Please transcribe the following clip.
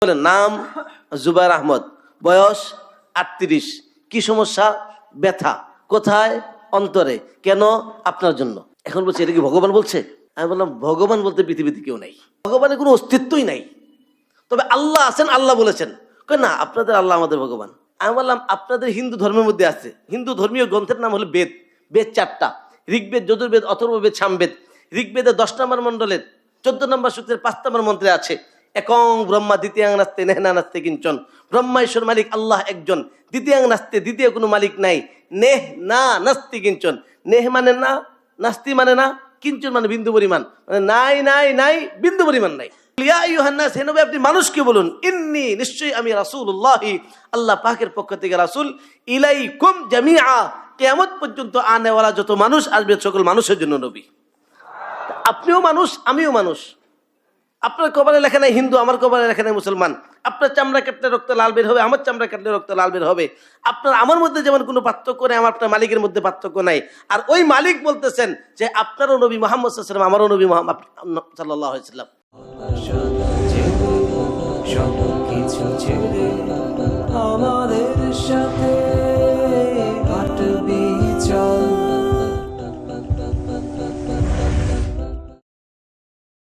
নাম জুবাইর আহমদ, বয়স 38। কি সমস্যা? ব্যথা। কোথায়? অন্তরে। কেন? আপনার জন্য। এখন বলছে এটা কি ভগবান বলছে? আমি বললাম ভগবান বলতে পৃথিবীতে কেউ নাই, ভগবানের কোনো অস্তিত্বই নাই, তবে আল্লাহ আছেন, আল্লাহ বলেছেন। না, আপনাদের আল্লাহ আমাদের ভগবান। আমি বললাম আপনাদের হিন্দু ধর্মের মধ্যে আছে, হিন্দু ধর্মীয় গ্রন্থের নাম হলো বেদ। বেদ 4টা, ঋগ্বেদ, যজুর্বেদ, অথর্ববেদ, সামবেদ। ঋগ্বেদের 10 নম্বর মন্ডলের 14 নম্বর সূত্রের 5 নম্বর মন্ত্রে আছে একং ব্রহ্মা দ্বিতীয়াং নাস্তে নেহনা নাস্তে কিঞ্চন। ব্রহ্মা ঈশ্বর মালিক আল্লাহ একজন, দ্বিতীয়াং নাস্তে দ্বিতীয় কোনো মালিক নাই, নেহ না নাস্তি কিঞ্চন। নেহ মানে না, নাস্তি মানে না, কিঞ্চন মানে বিন্দু পরিমাণ, মানে নাই নাই নাই, বিন্দু পরিমাণ নাই। আপনি মানুষকে বলুন ইন্নী, নিশ্চয়ই আমি রাসূলুল্লাহ, আল্লাহ পাকের পক্ষ থেকে রাসূল, ইলাইকুম জামিআ, কিয়ামত পর্যন্ত আনেওয়ালা যত মানুষ আসবে সকল মানুষের জন্য নবী। আপনিও মানুষ, আমিও মানুষ। আপনার কপালে লেখা নাই হিন্দু, আমার কপালে লেখা নাই মুসলমান। আপনার চামড়া কাটলে রক্ত লাল বের হবে, আমার চামড়া কাটলে রক্ত লাল বের হবে। আপনার আমার মধ্যে যেমন কোনো পার্থক্য নাই, আমার আপনার মালিকের মধ্যে পার্থক্য নাই। আর ওই মালিক বলতেছেন যে আপনারও নবী মুহাম্মদ সাল্লাল্লাহু আলাইহি ওয়াসাল্লাম, আমারও নবী মুহাম্মদ সাল্লাল্লাহু আলাইহি ওয়াসাল্লাম। সব কিছু ছেড়ে আমাদের সাথে